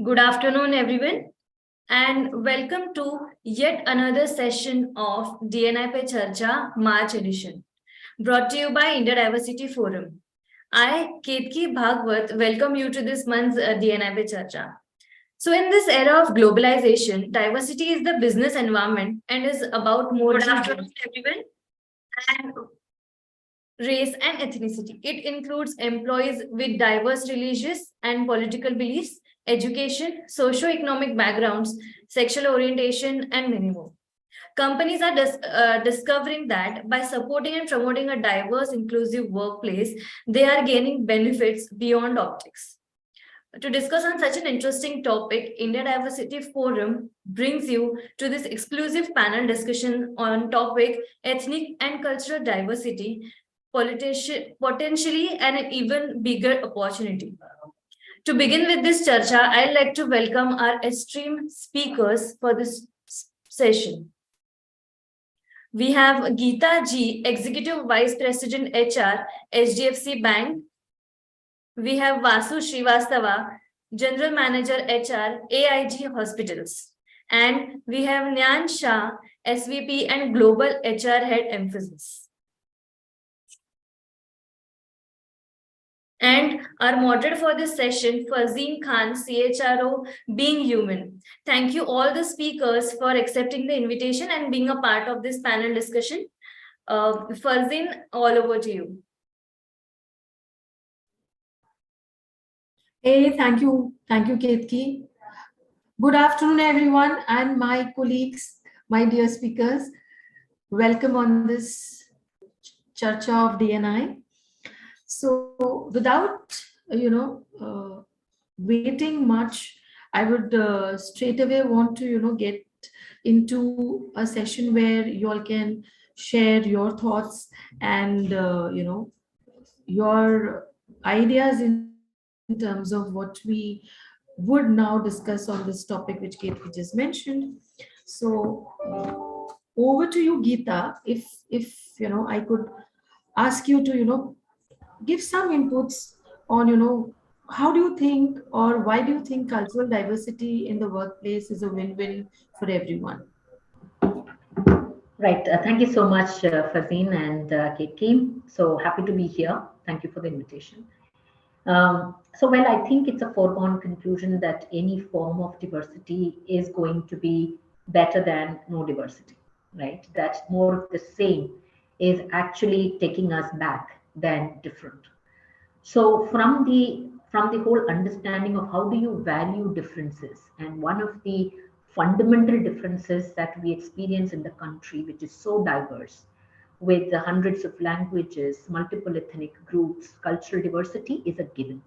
Good afternoon, everyone, and welcome to yet another session of DNI Pe Charcha March edition, brought to you by India Diversity Forum. I, Ketki Bhagwat, welcome you to this month's DNI Pe Charcha. So, in this era of globalization, diversity is the business environment and is about more than everyone and race, and ethnicity. It includes employees with diverse religious and political beliefs, education, socio-economic backgrounds, sexual orientation, and many more. Companies are discovering that by supporting and promoting a diverse, inclusive workplace, they are gaining benefits beyond optics. To discuss on such an interesting topic, India Diversity Forum brings you to this exclusive panel discussion on topic ethnic and cultural diversity, potentially an even bigger opportunity. To begin with this charcha, I'd like to welcome our esteemed speakers for this session. We have Geeta Ji, Executive Vice President HR, HDFC Bank. We have Vasu Srivastava, General Manager HR, AIG Hospitals. And we have Nyan Shah, SVP and Global HR Head Emphasis. And our moderator for this session, Fazeen Khan, CHRO, Being Human. Thank you all the speakers for accepting the invitation and being a part of this panel discussion. Fazeen, all over to you. Hey, thank you, Ketki. Good afternoon, everyone, and my colleagues, my dear speakers. Welcome on this Charcha of DNI. So, without waiting much, I would straight away want to get into a session where you all can share your thoughts and your ideas in terms of what we would now discuss on this topic which Kate just mentioned. So over to you, Geeta. If I could ask you to give some inputs on how do you think or why do you think cultural diversity in the workplace is a win-win for everyone? Right. Thank you so much, Fazeen and Ketki. So happy to be here. Thank you for the invitation. Well, I think it's a foregone conclusion that any form of diversity is going to be better than no diversity, right? That more of the same is actually taking us back than different. So from the whole understanding of how do you value differences, and one of the fundamental differences that we experience in the country, which is so diverse, with the hundreds of languages, multiple ethnic groups, cultural diversity is a given.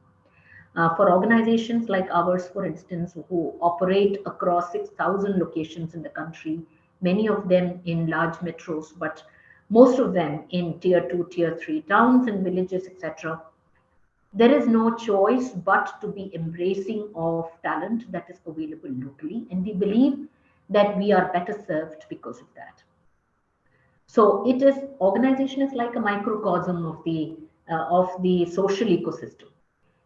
For organizations like ours, for instance, who operate across 6,000 locations in the country, many of them in large metros, but most of them in tier 2, tier 3 towns and villages, etc., there is no choice but to be embracing of talent that is available locally. And we believe that we are better served because of that. So it is, organization is like a microcosm of the social ecosystem,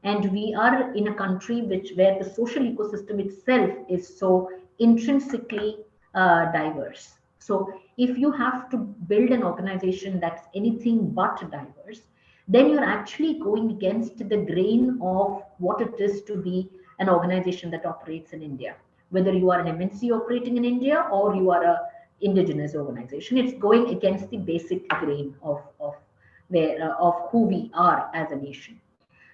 and we are in a country where the social ecosystem itself is so intrinsically diverse. So if you have to build an organization that's anything but diverse, then you're actually going against the grain of what it is to be an organization that operates in India. Whether you are an MNC operating in India or you are a indigenous organization, it's going against the basic grain of who we are as a nation.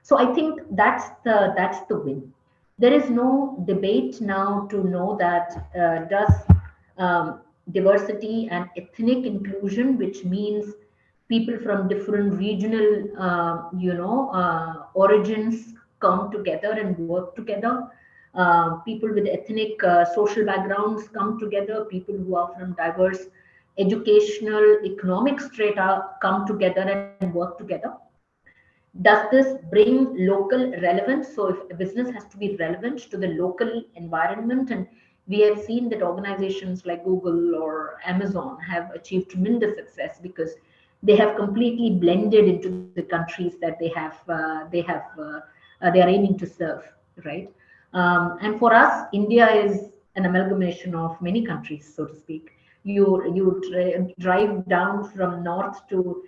So I think that's the win. There is no debate now to know that does diversity and ethnic inclusion, which means people from different regional origins come together and work together. People with ethnic social backgrounds come together, people who are from diverse educational, economic strata come together and work together. Does this bring local relevance? So if a business has to be relevant to the local environment, and we have seen that organizations like Google or Amazon have achieved tremendous success because they have completely blended into the countries that they are aiming to serve, right? And for us, India is an amalgamation of many countries, so to speak. You drive down from north to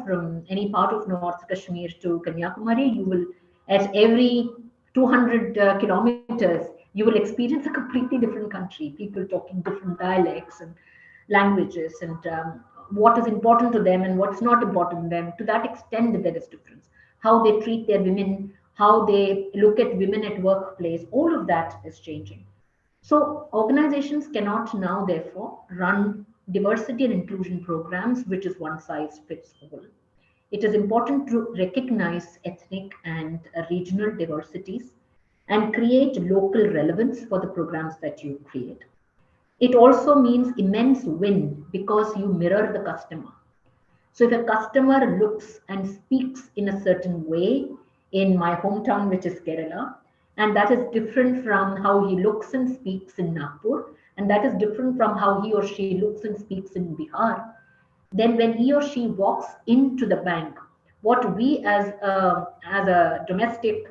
from any part of North Kashmir to Kanyakumari, you will at every 200 kilometers you will experience a completely different country. People talking different dialects and languages, and what is important to them and what's not important to them. To that extent, there is difference. How they treat their women, how they look at women at workplace, all of that is changing. So organizations cannot now, therefore, run diversity and inclusion programs, which is one size fits all. It is important to recognize ethnic and regional diversities and create local relevance for the programs that you create. It also means immense win because you mirror the customer. So if a customer looks and speaks in a certain way in my hometown, which is Kerala, and that is different from how he looks and speaks in Nagpur, and that is different from how he or she looks and speaks in Bihar, then when he or she walks into the bank, what we as a domestic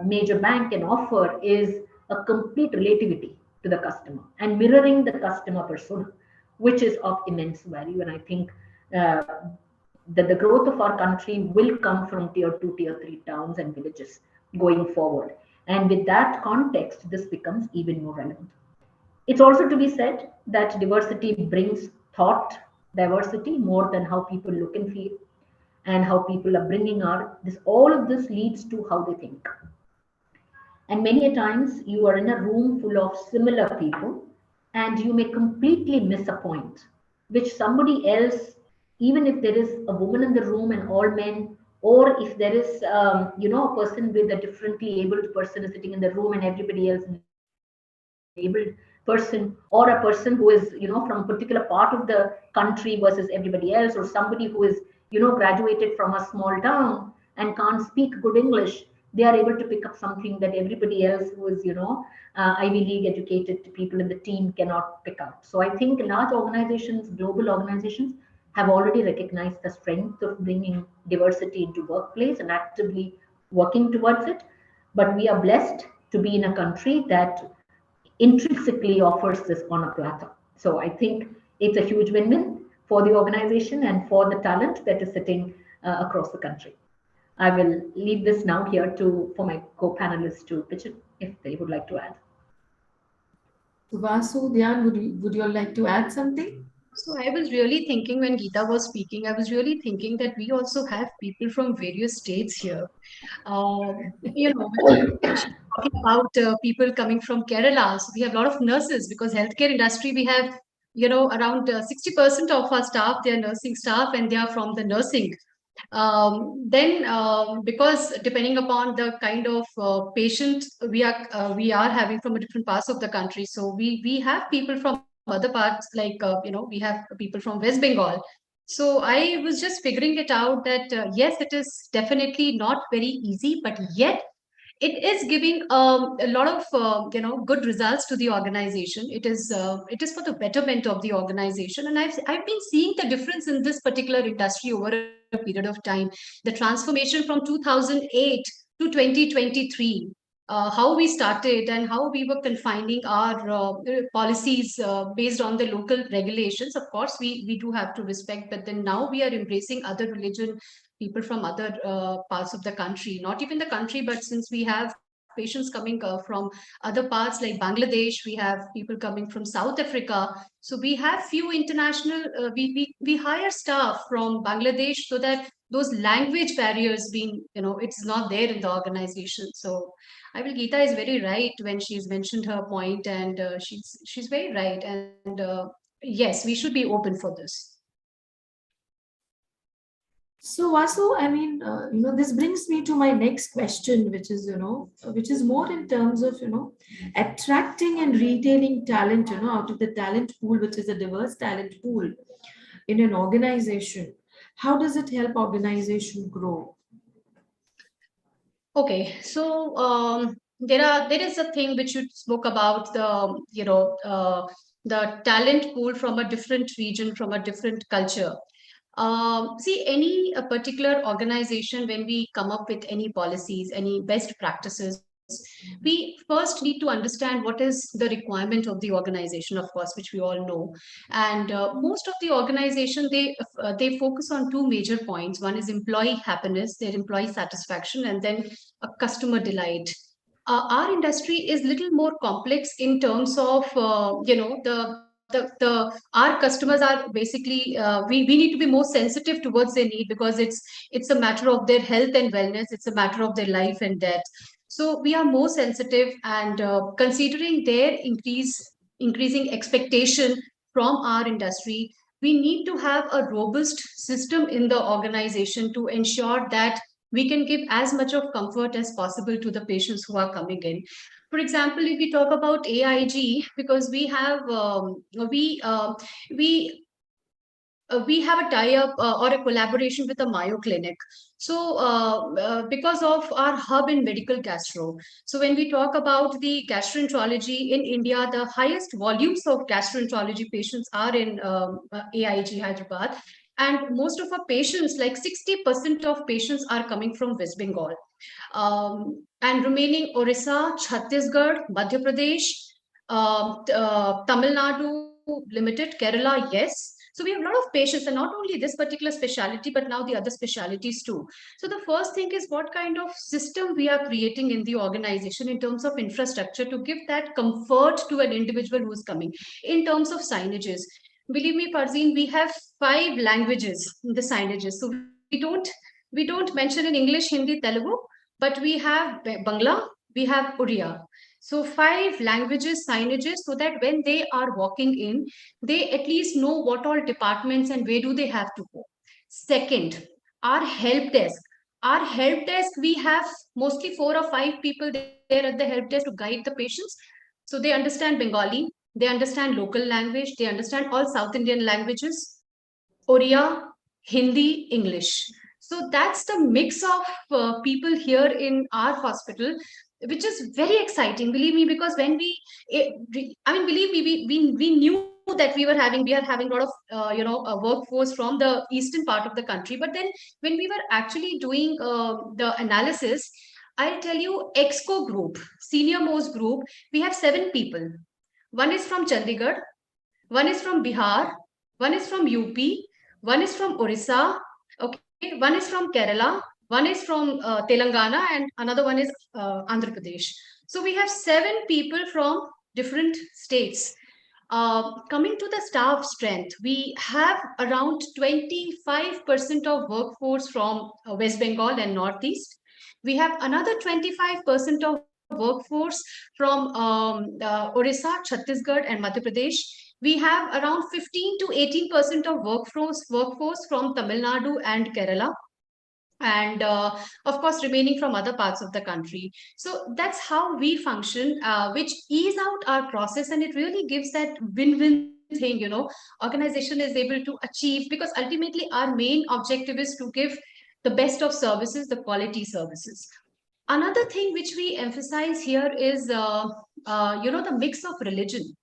major bank can offer is a complete relativity to the customer and mirroring the customer persona, which is of immense value. And I think uh, that the growth of our country will come from tier 2, tier 3 towns and villages going forward. And with that context, this becomes even more relevant. It's also to be said that diversity brings thought diversity more than how people look and feel and how people are bringing out this. All of this leads to how they think. And many a times you are in a room full of similar people and you may completely miss a point, which somebody else, even if there is a woman in the room and all men, or if there is, a person with a differently abled person is sitting in the room and everybody else is abled person, or a person who is from a particular part of the country versus everybody else, or somebody who is graduated from a small town and can't speak good English, they are able to pick up something that everybody else who is Ivy League educated people in the team cannot pick up. So I think large organizations, global organizations, have already recognized the strength of bringing diversity into workplace and actively working towards it. But we are blessed to be in a country that intrinsically offers this on a platter. So I think it's a huge win-win for the organization and for the talent that is sitting across the country. I will leave this now here for my co-panelists to pitch it if they would like to add. Vasu, Dhyan, would you like to add something? So I was really thinking when Geeta was speaking, I was really thinking that we also have people from various states here. When she's talking about people coming from Kerala, so we have a lot of nurses because healthcare industry we have, around 60% of our staff, they are nursing staff and they are from the nursing. Then because depending upon the kind of patient we are having from a different parts of the country, so we have people from other parts like we have people from West Bengal. So I was just figuring it out that yes, it is definitely not very easy, but yet it is giving a lot of good results to the organization. It is for the betterment of the organization, and I've been seeing the difference in this particular industry over a period of time. The transformation from 2008 to 2023, how we started and how we were confining our policies based on the local regulations. Of course, we do have to respect, but then now we are embracing other religion, people from other parts of the country, not even the country, but since we have patients coming from other parts like Bangladesh, we have people coming from South Africa. So we have few international, we hire staff from Bangladesh so that those language barriers being, it's not there in the organization. So I will, Geeta is very right when she's mentioned her point, and she's very right. And yes, we should be open for this. So Vasu, I mean, this brings me to my next question, which is, which is more in terms of, attracting and retaining talent, out of the talent pool, which is a diverse talent pool in an organization. How does it help organization grow? Okay, so there is a thing which you spoke about, the talent pool from a different region, from a different culture. See, any a particular organization, when we come up with any policies, any best practices, we first need to understand what is the requirement of the organization, of course, which we all know. And most of the organization, they focus on two major points. One is employee happiness, their employee satisfaction, and then a customer delight. Our industry is little more complex in terms of our customers are basically we need to be more sensitive towards their need, because it's a matter of their health and wellness, it's a matter of their life and death. So we are more sensitive, and considering their increasing expectation from our industry, we need to have a robust system in the organization to ensure that we can give as much of comfort as possible to the patients who are coming in. For example, if we talk about AIG, because we we have a tie-up or a collaboration with the Mayo Clinic. So, because of our hub in medical gastro, so when we talk about the gastroenterology in India, the highest volumes of gastroenterology patients are in AIG Hyderabad. And most of our patients, like 60% of patients, are coming from West Bengal. And remaining Orissa, Chhattisgarh, Madhya Pradesh, Tamil Nadu Limited, Kerala, yes. So we have a lot of patients, and not only this particular specialty, but now the other specialties too. So the first thing is what kind of system we are creating in the organization in terms of infrastructure to give that comfort to an individual who's coming. In terms of signages, believe me, Farzeen, we have 5 languages in the signages. So we don't mention in English, Hindi, Telugu, but we have Bangla, we have Oriya. So 5 languages, signages, so that when they are walking in, they at least know what all departments and where do they have to go. Second, our help desk. Our help desk, we have mostly 4 or 5 people there at the help desk to guide the patients. So they understand Bengali, they understand local language, they understand all South Indian languages, Oriya, Hindi, English. So that's the mix of people here in our hospital, which is very exciting. Believe me, because when I mean, believe me, we knew that we are having a lot of a workforce from the eastern part of the country. But then when we were actually doing the analysis, I'll tell you, Exco group, senior most group, we have 7 people. One is from Chandigarh, one is from Bihar, one is from UP, one is from Orissa, okay, one is from Kerala, one is from Telangana, and another one is Andhra Pradesh. So we have 7 people from different states. Coming to the staff strength, we have around 25% of workforce from West Bengal and Northeast. We have another 25% of workforce from Orissa, Chhattisgarh, and Madhya Pradesh. We have around 15 to 18% of workforce from Tamil Nadu and Kerala, and of course remaining from other parts of the country. So that's how we function, which ease out our process, and it really gives that win-win thing, organization is able to achieve, because ultimately our main objective is to give the best of services, the quality services. Another thing which we emphasize here is the mix of religion.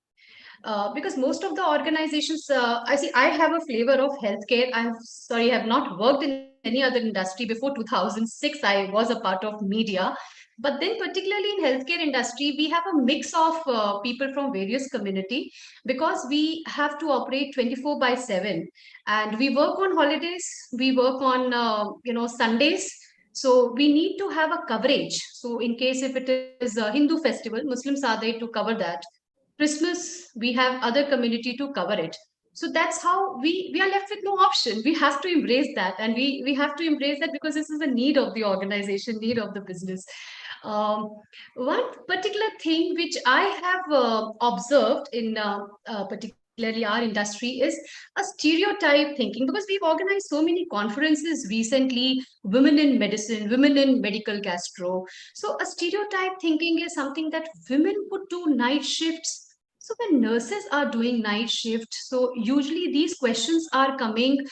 Because most of the organizations, I have a flavor of healthcare. I'm sorry, I have not worked in any other industry before 2006. I was a part of media, but then particularly in healthcare industry, we have a mix of people from various community, because we have to operate 24/7, and we work on holidays, we work on Sundays. So we need to have a coverage. So in case if it is a Hindu festival, Muslims are there to cover that. Christmas, we have other community to cover it. So that's how we are left with no option. We have to embrace that, and we have to embrace that because this is the need of the organization, need of the business. One particular thing which I have observed in particularly our industry is a stereotype thinking, because we've organized so many conferences recently, women in medicine, women in medical gastro. So a stereotype thinking is something that women would do night shifts. So when nurses are doing night shift, so usually these questions are coming,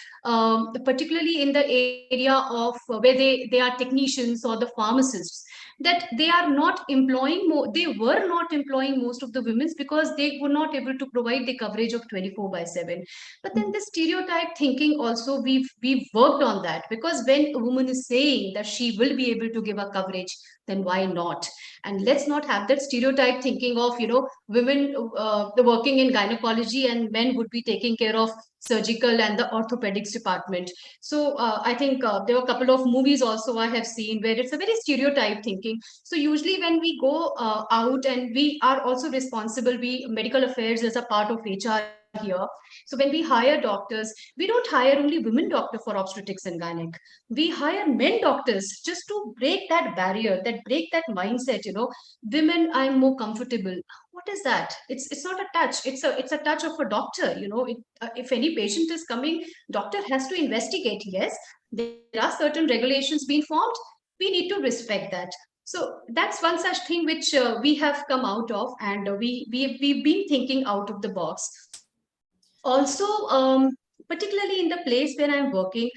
particularly in the area of where they are technicians or the pharmacists. that they are not employing more, they were not employing most of the women because they were not able to provide the coverage of 24/7. But then the stereotype thinking also, we've worked on that, because when a woman is saying that she will be able to give a coverage, then why not? And let's not have that stereotype thinking of, women the working in gynecology and men would be taking care of surgical and the orthopedics department. So I think there were a couple of movies also I have seen where it's a very stereotype thinking. So usually when we go out, and we are also responsible, we medical affairs is a part of HR here. So when we hire doctors, we don't hire only women doctor for obstetrics and gynec. We hire men doctors just to break that barrier, that break that mindset. Women, I'm more comfortable. What is that? It's not a touch. It's a touch of a doctor. If any patient is coming, doctor has to investigate. Yes, there are certain regulations being formed. We need to respect that. So that's one such thing which we have come out of, and we've been thinking out of the box. Also, particularly in the place where I'm working,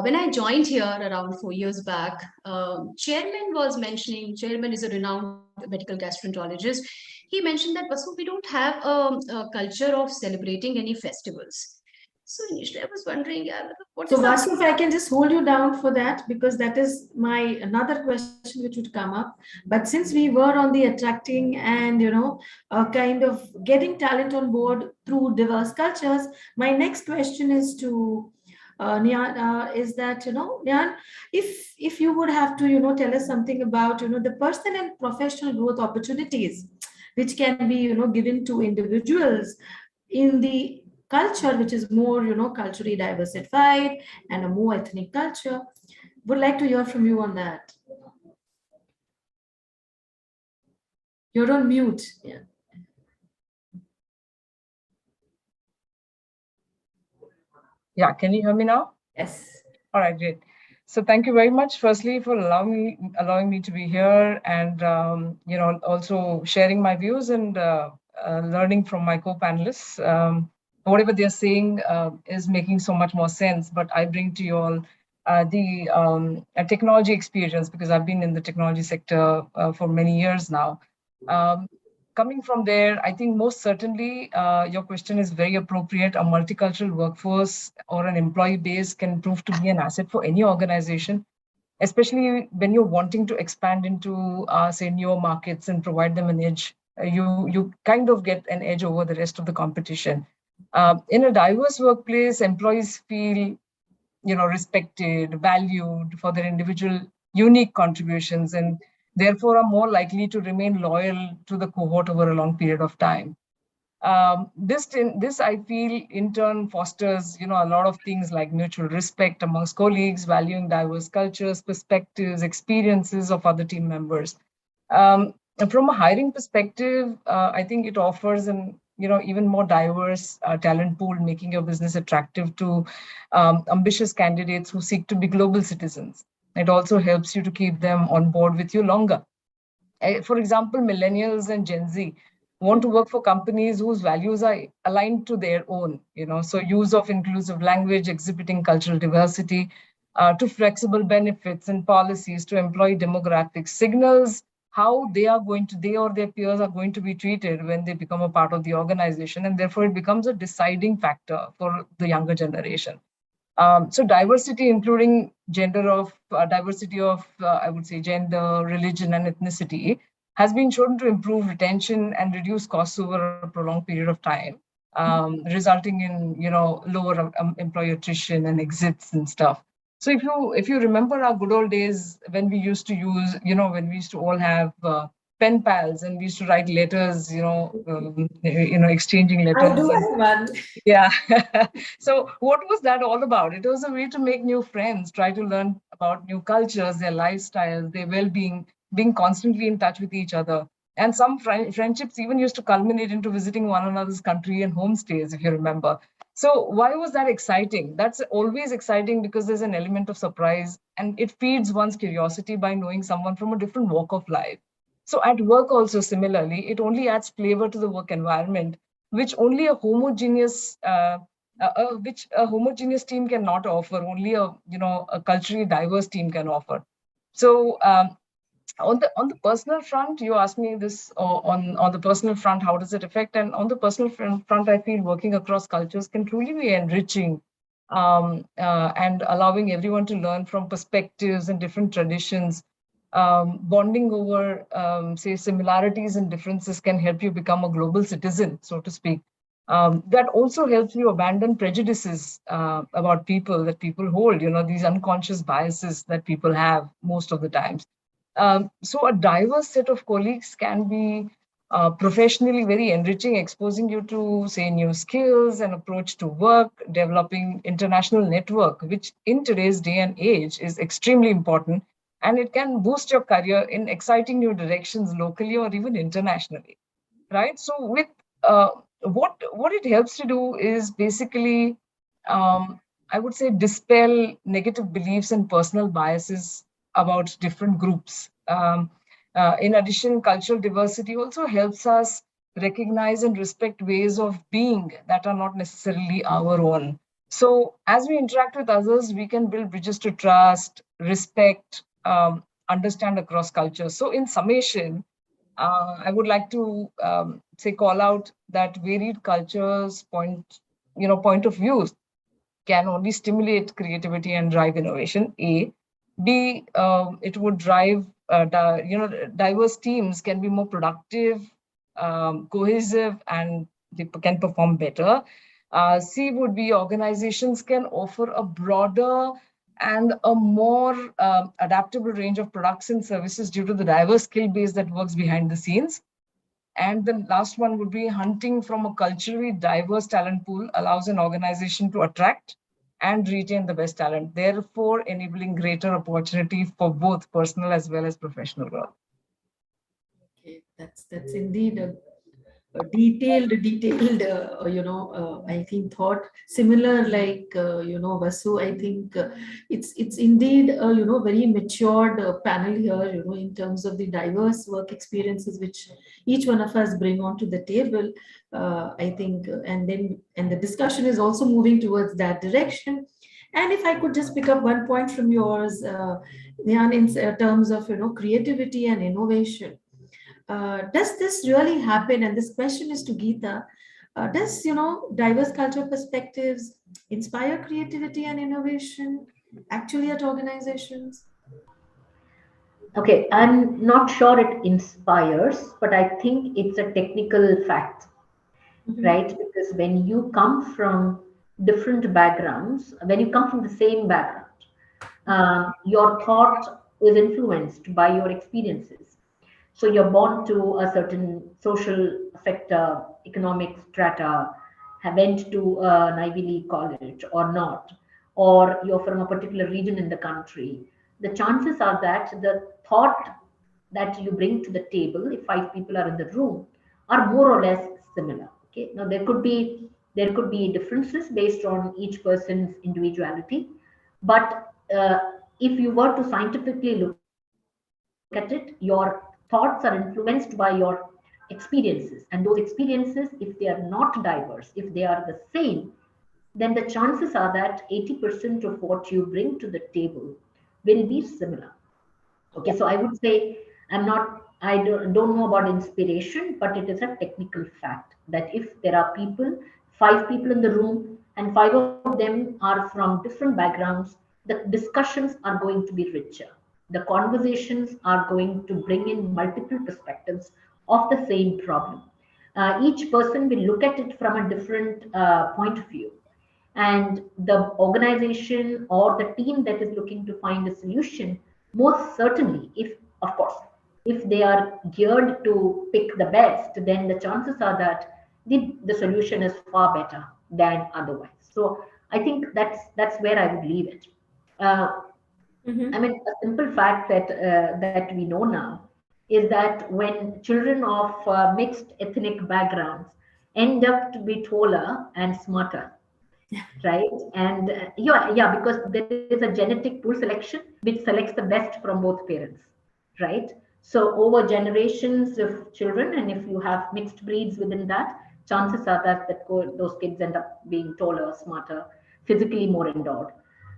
when I joined here around 4 years back, chairman is a renowned medical gastroenterologist. He mentioned that, Basu, we don't have a culture of celebrating any festivals. So initially I was wondering, what So is that? Vasu, if I can just hold you down for that, because that is my another question which would come up. But since we were on the attracting and kind of getting talent on board through diverse cultures, my next question is to Nyan, is that Nyan, if you would have to tell us something about the personal and professional growth opportunities which can be given to individuals in the culture which is more culturally diversified and a more ethnic culture. Would like to hear from you on that. You're on mute. Yeah. Yeah, can you hear me now? Yes. All right, great. So thank you very much, firstly, for allowing me to be here, and also sharing my views and learning from my co-panelists. Whatever they're saying is making so much more sense, but I bring to you all the technology experience, because I've been in the technology sector for many years now. Coming from there, I think most certainly your question is very appropriate. A multicultural workforce or an employee base can prove to be an asset for any organization, especially when you're wanting to expand into, say, newer markets and provide them an edge. You kind of get an edge over the rest of the competition. In a diverse workplace, employees feel respected, valued for their individual unique contributions, and therefore are more likely to remain loyal to the cohort over a long period of time. This I feel in turn fosters a lot of things like mutual respect amongst colleagues, valuing diverse cultures, perspectives, experiences of other team members. And from a hiring perspective, I think it offers an even more diverse talent pool, making your business attractive to ambitious candidates who seek to be global citizens. It also helps you to keep them on board with you longer. For example, millennials and Gen Z want to work for companies whose values are aligned to their own, so use of inclusive language, exhibiting cultural diversity, to flexible benefits and policies, to employee demographics, signals how they or their peers are going to be treated when they become a part of the organization. And therefore, it becomes a deciding factor for the younger generation. So diversity, including diversity of, I would say, gender, religion, and ethnicity, has been shown to improve retention and reduce costs over a prolonged period of time, resulting in lower employee attrition and exits and stuff. So if you remember our good old days when we used to use, when we used to all have pen pals and we used to write letters, exchanging letters. I do have one. Yeah. So what was that all about? It was a way to make new friends, try to learn about new cultures, their lifestyles, their well-being, being constantly in touch with each other. And some friendships even used to culminate into visiting one another's country and homestays, if you remember. So why was that exciting? That's always exciting because there's an element of surprise, and it feeds one's curiosity by knowing someone from a different walk of life. So at work also, similarly, it only adds flavor to the work environment, which only a homogeneous team cannot offer. Only a culturally diverse team can offer. So On the personal front, you asked me this on the personal front, how does it affect? And on the personal front, I feel working across cultures can truly be enriching, and allowing everyone to learn from perspectives and different traditions. Bonding over, say, similarities and differences can help you become a global citizen, so to speak. That also helps you abandon prejudices about people that people hold, these unconscious biases that people have most of the times. So a diverse set of colleagues can be professionally very enriching, exposing you to, say, new skills and approach to work, developing international network, which in today's day and age is extremely important, and it can boost your career in exciting new directions locally or even internationally, right? So with what it helps to do is basically, I would say, dispel negative beliefs and personal biases about different groups. In addition, cultural diversity also helps us recognize and respect ways of being that are not necessarily our own. So as we interact with others, we can build bridges to trust, respect, understand across cultures. So in summation, I would like to say call out that varied cultures point of views can only stimulate creativity and drive innovation. A, B, it would drive diverse teams can be more productive, cohesive, and they can perform better. C would be organizations can offer a broader and a more adaptable range of products and services due to the diverse skill base that works behind the scenes. And the last one would be hunting from a culturally diverse talent pool allows an organization to attract and retain the best talent, therefore enabling greater opportunity for both personal as well as professional growth. Okay, that's indeed a detailed, I think thought similar like, Vasu. I think it's indeed a, very matured panel here, in terms of the diverse work experiences which each one of us bring onto the table. I think, and the discussion is also moving towards that direction. And if I could just pick up one point from yours, Dhyan, in terms of, creativity and innovation. Does this really happen? And this question is to Geeta. Does, diverse cultural perspectives inspire creativity and innovation actually at organizations? Okay, I'm not sure it inspires, but I think it's a technical fact, right? Because when you come from different backgrounds, when you come from the same background, your thought is influenced by your experiences. So you're born to a certain social sector, economic strata, have went to an Ivy League college or not, or you're from a particular region in the country. The chances are that the thought that you bring to the table, if five people are in the room, are more or less similar. Okay. Now there could be differences based on each person's individuality, but if you were to scientifically look at it, your thoughts are influenced by your experiences, and those experiences, if they are not diverse, if they are the same, then the chances are that 80% of what you bring to the table will be similar. Okay, so I would say I don't know about inspiration, but it is a technical fact that if there are people, five people in the room, and five of them are from different backgrounds, the discussions are going to be richer. The conversations are going to bring in multiple perspectives of the same problem. Each person will look at it from a different point of view, and the organization or the team that is looking to find a solution, most certainly, if of course, if they are geared to pick the best, then the chances are that the solution is far better than otherwise. So I think that's where I would leave it. uh, I Mm-hmm. mean, a simple fact that we know now is that when children of mixed ethnic backgrounds end up to be taller and smarter, right? And yeah, because there is a genetic pool selection which selects the best from both parents, right? So over generations of children, and if you have mixed breeds within that, chances are those kids end up being taller, smarter, physically more endowed.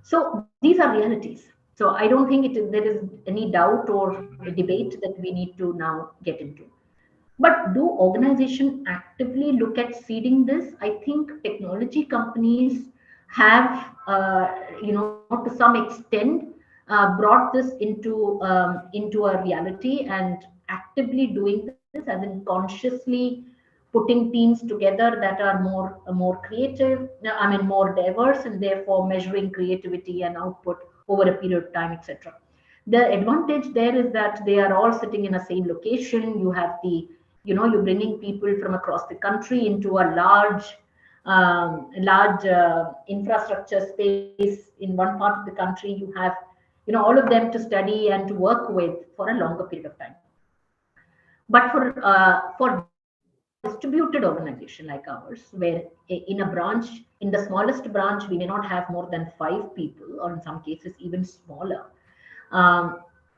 So these are realities. So I don't think there is any doubt or a debate that we need to now get into. But do organizations actively look at seeding this? I think technology companies have, to some extent, brought this into a reality and actively doing this, as in consciously putting teams together that are more creative. I mean, more diverse, and therefore measuring creativity and output over a period of time, etc. The advantage there is that they are all sitting in a same location. You have you're bringing people from across the country into a large infrastructure space in one part of the country. You have, all of them to study and to work with for a longer period of time. But for distributed organization like ours, where in a branch, in the smallest branch, we may not have more than 5 people, or in some cases even smaller.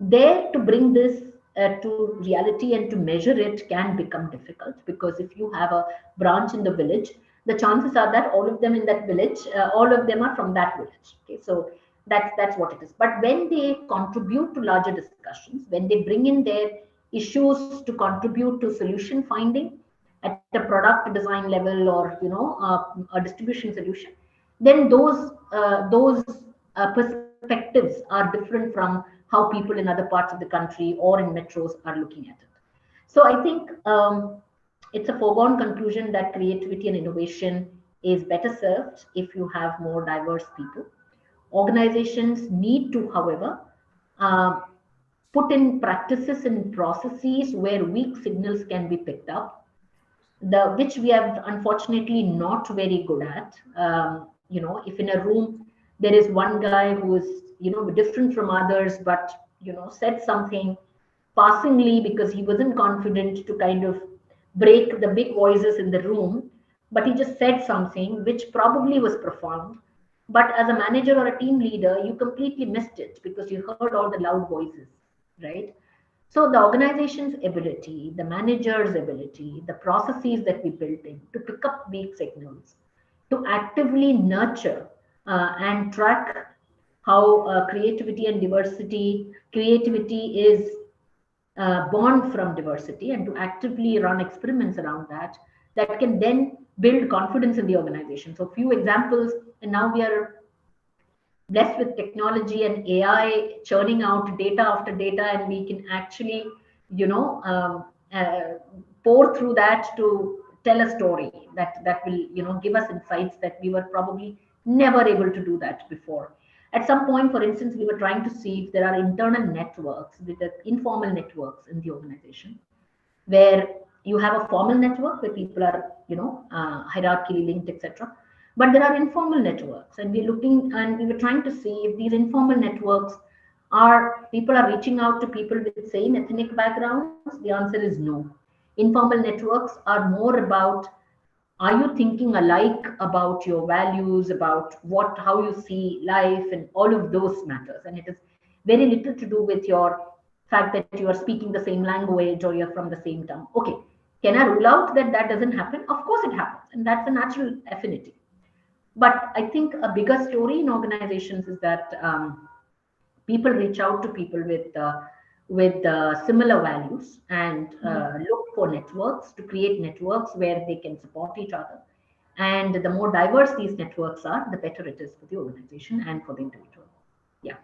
There, to bring this to reality and to measure it can become difficult, because if you have a branch in the village, the chances are that all of them in that village, all of them are from that village. Okay, so that's what it is. But when they contribute to larger discussions, when they bring in their issues to contribute to solution finding at a product design level, or a distribution solution, then those perspectives are different from how people in other parts of the country or in metros are looking at it. So I think it's a foregone conclusion that creativity and innovation is better served if you have more diverse people. Organizations need to, however, uh, put in practices and processes where weak signals can be picked up, which we are unfortunately not very good at. If in a room there is one guy who is different from others, but said something passingly because he wasn't confident to kind of break the big voices in the room, but he just said something which probably was profound. But as a manager or a team leader, you completely missed it because you heard all the loud voices, right? So the organization's ability, the manager's ability, the processes that we built in to pick up weak signals, to actively nurture and track how creativity is born from diversity, and to actively run experiments around that can then build confidence in the organization. So few examples, and now we are blessed with technology and AI churning out data after data, and we can actually, pour through that to tell a story that will, give us insights that we were probably never able to do that before. At some point, for instance, we were trying to see if there are internal networks, with the informal networks in the organization, where you have a formal network where people are, hierarchically linked, etc. But there are informal networks, and we were trying to see if these informal networks are people are reaching out to people with same ethnic backgrounds. The answer is no. Informal networks are more about, are you thinking alike about your values, about how you see life, and all of those matters. And it is very little to do with your fact that you are speaking the same language or you're from the same town. Okay, can I rule out that that doesn't happen? Of course it happens, and that's a natural affinity. But I think a bigger story in organizations is that people reach out to people with similar values, and look for networks, to create networks where they can support each other. And the more diverse these networks are, the better it is for the organization and for the individual. Yeah,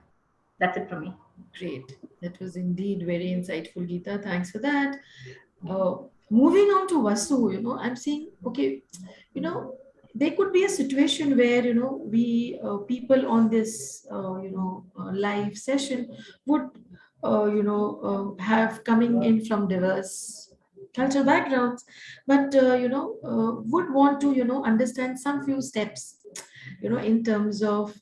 that's it from me. Great. That was indeed very insightful, Geeta. Thanks for that. Moving on to Vasu, I'm saying, okay, there could be a situation where, we people on this, live session would, have coming in from diverse cultural backgrounds, but, would want to, understand some few steps, in terms of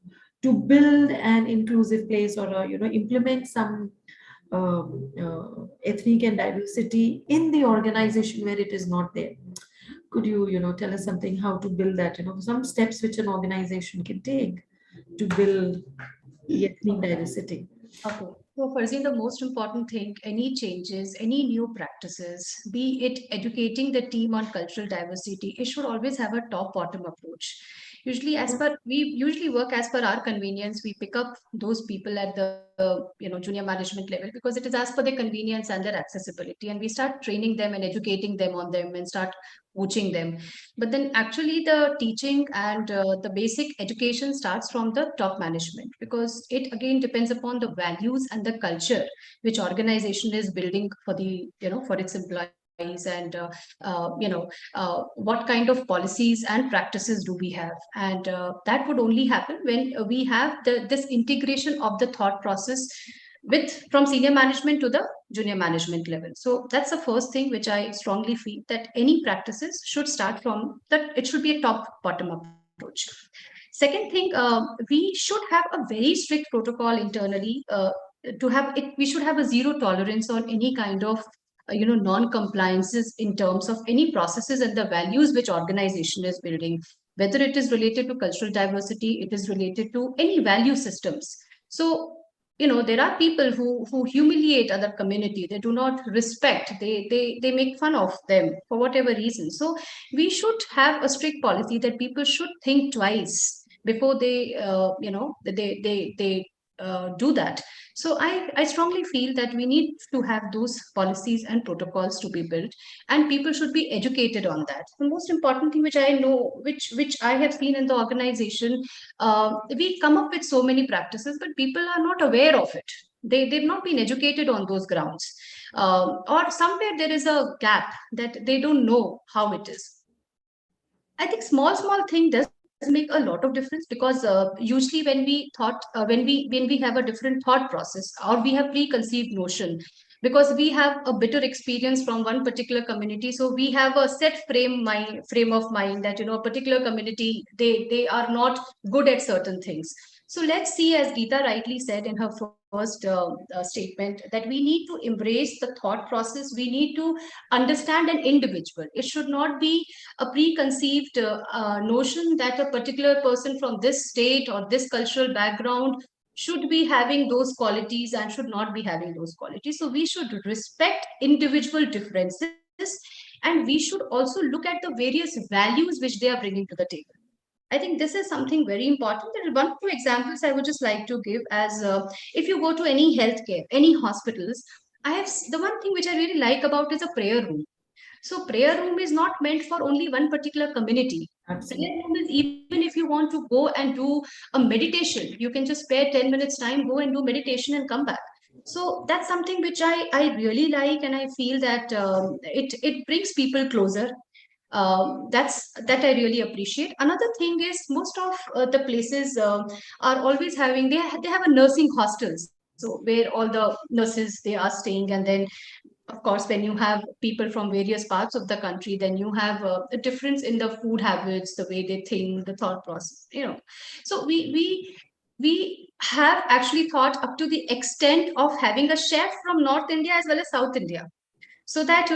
to build an inclusive place, or implement some ethnic and diversity in the organization where it is not there. Could you tell us something how to build that, some steps which an organization can take to build ethnic diversity? Okay. So, Farzin, the most important thing, any changes, any new practices, be it educating the team on cultural diversity, it should always have a top-bottom approach. Usually, we usually work as per our convenience. We pick up those people at the junior management level because it is as per their convenience and their accessibility, and we start training them and educating them on them and start coaching them. But then actually the teaching and the basic education starts from the top management, because it again depends upon the values and the culture which organization is building for the for its employees, and what kind of policies and practices do we have. And that would only happen when we have this integration of the thought process with from senior management to the junior management level. So that's the first thing which I strongly feel, that any practices should start from that. It should be a top bottom approach. Second thing, we should have a very strict protocol internally to have it. We should have a zero tolerance on any kind of non-compliances in terms of any processes and the values which organization is building, whether it is related to cultural diversity, it is related to any value systems. So there are people who humiliate other community. They do not respect, they make fun of them for whatever reason. So we should have a strict policy that people should think twice before they do that. So I strongly feel that we need to have those policies and protocols to be built, and people should be educated on that. The most important thing which I know, which I have seen in the organization, we come up with so many practices, but people are not aware of it. They've not been educated on those grounds, or somewhere there is a gap that they don't know how it is. I think small thing does make a lot of difference, because usually when we have a different thought process, or we have preconceived notion, because we have a bitter experience from one particular community, so we have a set frame of mind that a particular community, they are not good at certain things. So let's see, as Geeta rightly said in her first statement, that we need to embrace the thought process. We need to understand an individual. It should not be a preconceived notion that a particular person from this state or this cultural background should be having those qualities and should not be having those qualities. So we should respect individual differences, and we should also look at the various values which they are bringing to the table. I think this is something very important. There are one or two examples I would just like to give. As if you go to any healthcare, any hospitals, the one thing which I really like about is a prayer room. So prayer room is not meant for only one particular community. Absolutely. Prayer room is, even if you want to go and do a meditation, you can just spare 10 minutes time, go and do meditation and come back. So that's something which I really like, and I feel that it brings people closer. That I really appreciate. Another thing is, most of the places are always having, they have a nursing hostels, so where all the nurses, they are staying. And then of course, when you have people from various parts of the country, then you have a difference in the food habits, the way they think, the thought process. So we have actually thought up to the extent of having a chef from North India as well as South India, so that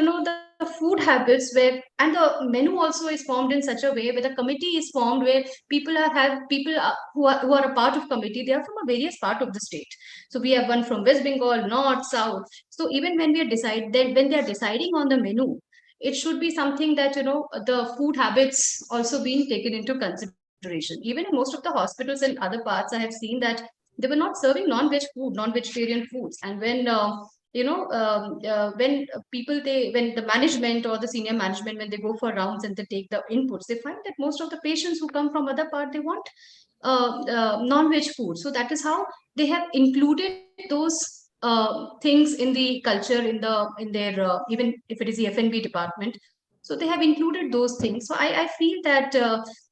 the food habits where, and the menu also is formed in such a way where the committee is formed, where people are, who are a part of committee, they are from a various part of the state. So we have one from West Bengal, north, south. So even when when they are deciding on the menu, it should be something that the food habits also being taken into consideration. Even in most of the hospitals and other parts, I have seen that they were not serving non-veg food, non-vegetarian foods. And when when people, when the management or the senior management, when they go for rounds and they take the inputs, they find that most of the patients who come from other part, they want non-veg food. So that is how they have included those things in the culture, in their even if it is the F&B department. So they have included those things. So I feel that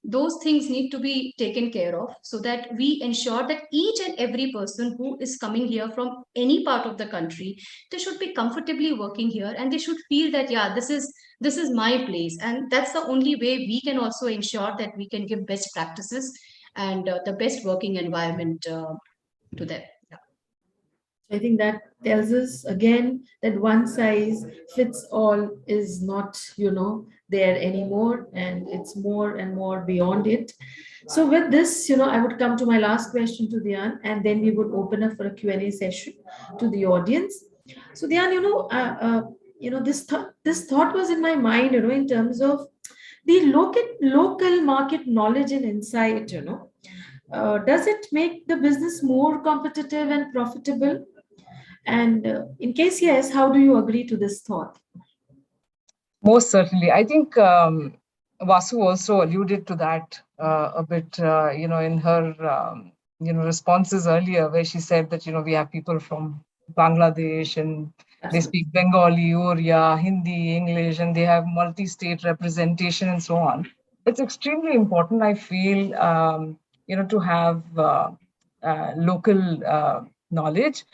those things need to be taken care of, so that we ensure that each and every person who is coming here from any part of the country, they should be comfortably working here, and they should feel that, yeah, this is my place. And that's the only way we can also ensure that we can give best practices and the best working environment to them. Yeah. I think that tells us again that one size fits all is not, there anymore, and it's more and more beyond it. So with this, I would come to my last question to Dhyan, and then we would open up for a Q&A session to the audience. So Dhyan, this thought was in my mind, in terms of the local market knowledge and insight, does it make the business more competitive and profitable? And in case yes, how do you agree to this thought? Most certainly. I think Vasu also alluded to that a bit, in her, responses earlier, where she said that, we have people from Bangladesh and they speak Bengali, Oriya, Hindi, English, and they have multi-state representation and so on. It's extremely important, I feel, to have local knowledge.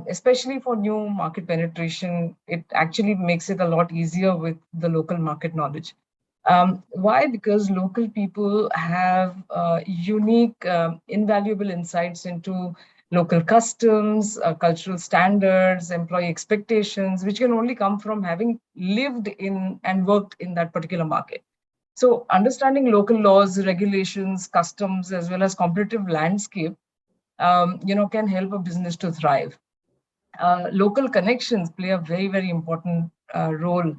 Especially for new market penetration, it actually makes it a lot easier with the local market knowledge. Why? Because local people have unique, invaluable insights into local customs, cultural standards, employee expectations, which can only come from having lived in and worked in that particular market. So understanding local laws, regulations, customs, as well as competitive landscape, can help a business to thrive. Local connections play a very, very important role.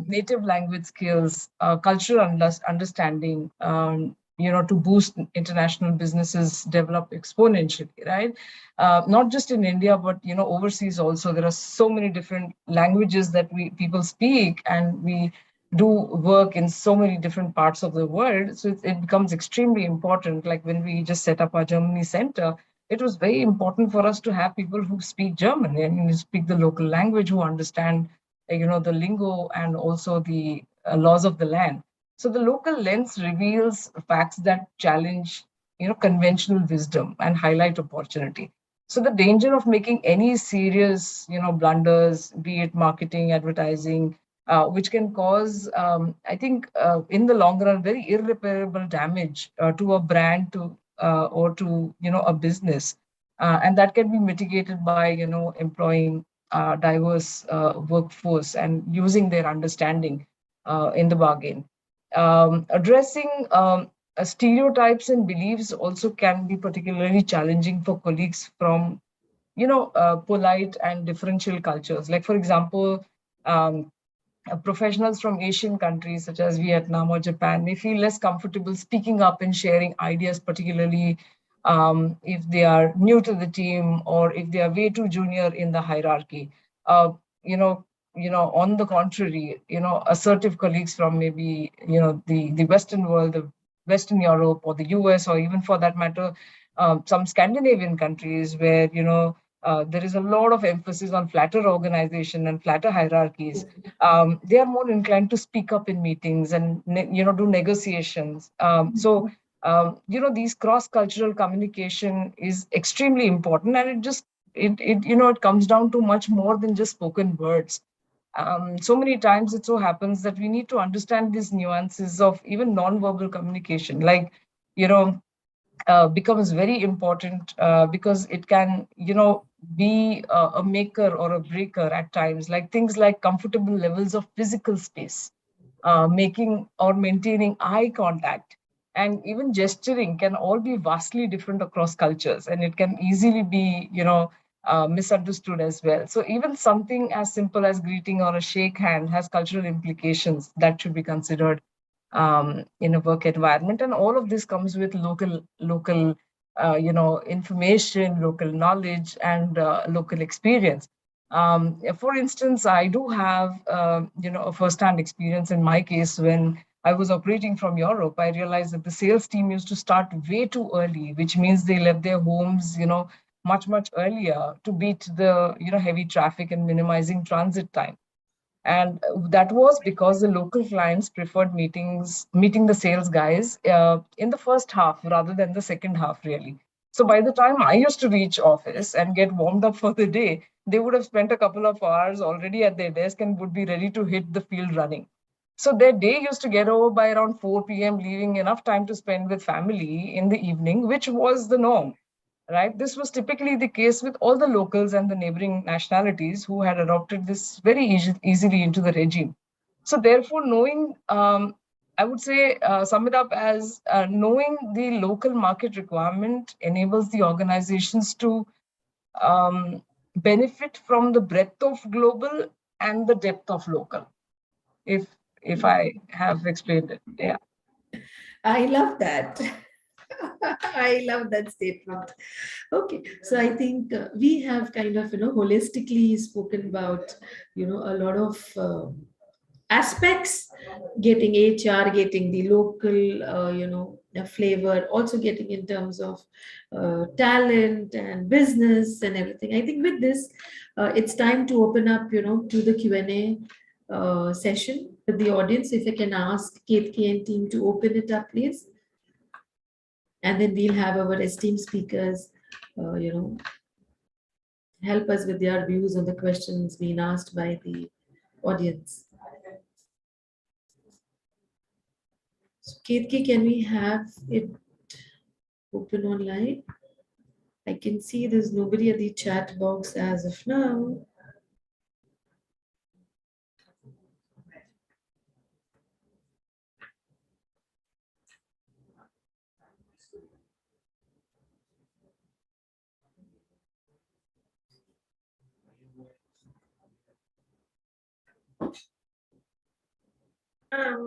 Native language skills, cultural understanding, to boost international businesses develop exponentially, right? Not just in India, but, overseas also. There are so many different languages that people speak, and we do work in so many different parts of the world. So it becomes extremely important. Like when we just set up our Germany center, it was very important for us to have people who speak German and who speak the local language, who understand, the lingo and also the laws of the land. So the local lens reveals facts that challenge, conventional wisdom and highlight opportunity. So the danger of making any serious, blunders, be it marketing, advertising, which can cause, I think, in the long run, very irreparable damage to a brand, or to a business, and that can be mitigated by employing diverse workforce and using their understanding in the bargain. Addressing stereotypes and beliefs also can be particularly challenging for colleagues from polite and differential cultures. Like, for example, professionals from Asian countries such as Vietnam or Japan may feel less comfortable speaking up and sharing ideas, particularly if they are new to the team or if they are way too junior in the hierarchy. Uh, you know, on the contrary, assertive colleagues from maybe the Western world, the Western Europe or the US, or even for that matter, some Scandinavian countries where there is a lot of emphasis on flatter organization and flatter hierarchies. They are more inclined to speak up in meetings and do negotiations. These cross-cultural communication is extremely important, and it comes down to much more than just spoken words. So many times it so happens that we need to understand these nuances of even non-verbal communication, like becomes very important because it can, be a maker or a breaker at times, like things like comfortable levels of physical space, making or maintaining eye contact, and even gesturing can all be vastly different across cultures, and it can easily be, misunderstood as well. So even something as simple as greeting or a shake hand has cultural implications that should be considered in a work environment. And all of this comes with local information, local knowledge, and local experience. For instance, I do have a first-hand experience in my case. When I was operating from Europe, I realized that the sales team used to start way too early, which means they left their homes, much earlier to beat the heavy traffic and minimizing transit time. And that was because the local clients preferred meeting the sales guys in the first half rather than the second half, really. So by the time I used to reach office and get warmed up for the day, they would have spent a couple of hours already at their desk and would be ready to hit the field running. So their day used to get over by around 4 p.m., leaving enough time to spend with family in the evening, which was the norm. right? This was typically the case with all the locals and the neighboring nationalities who had adopted this very easily into the regime. So therefore, knowing, I would say, sum it up as knowing the local market requirement enables the organizations to benefit from the breadth of global and the depth of local, if I have explained it. Yeah. I love that. I love that statement. Okay, so I think we have kind of, holistically spoken about, a lot of aspects, getting HR, getting the local, the flavor, also getting in terms of talent and business and everything. I think with this, it's time to open up, to the Q&A session with the audience. If I can ask Kate and team to open it up, please. And then we'll have our esteemed speakers, help us with their views on the questions being asked by the audience. So, Ketki, can we have it open online? I can see there's nobody at the chat box as of now.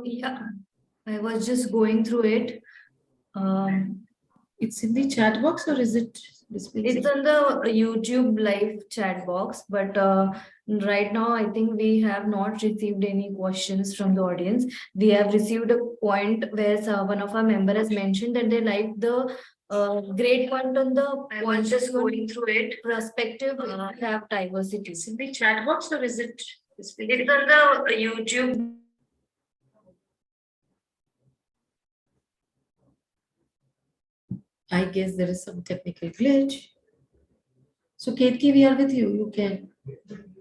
Yeah, I was just going through it. It's in the chat box, or is it displaying? It's on the YouTube live chat box, but right now I think we have not received any questions from the audience. We have received a point where one of our members has mentioned that they like the great point on the point, just going through it. Perspective have diversity. It's in the chat box, or is it displaying? It's on the YouTube. I guess there is some technical glitch. So, Ketki, we are with you. You can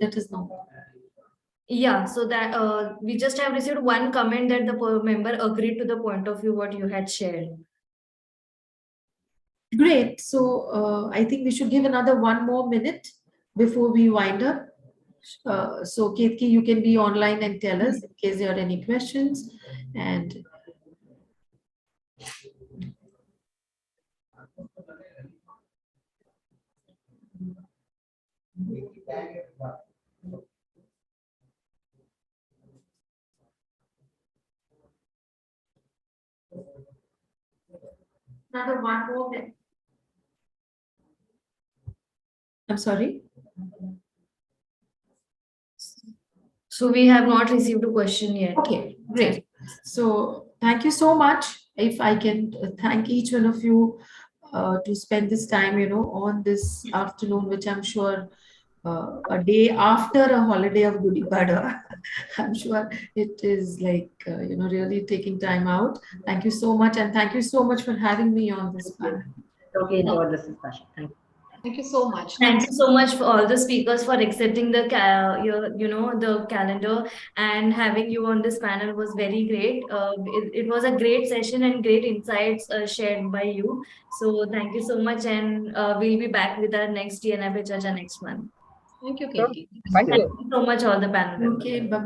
let us know. Yeah, so that we just have received one comment that the member agreed to the point of view what you had shared. Great. So, I think we should give another 1 more minute before we wind up. So, Ketki, you can be online and tell us in case there are any questions. And another 1 more minute. I'm sorry. So we have not received a question yet. Okay, great. So thank you so much. If I can thank each one of you to spend this time, on this afternoon, which I'm sure a day after a holiday of Gudi Pada. I'm sure it is like, really taking time out. Thank you so much. And thank you so much for having me on this panel. Totally enjoyed this discussion. Thank you. Thank you so much. Thank you so much for all the speakers for accepting the the calendar, and having you on this panel was very great. It was a great session and great insights shared by you. So thank you so much, and we'll be back with our next DNI Charcha next month. Thank you, Sure. Katie. Thank you. Thank you so much, all the panel members. Okay, bye-bye.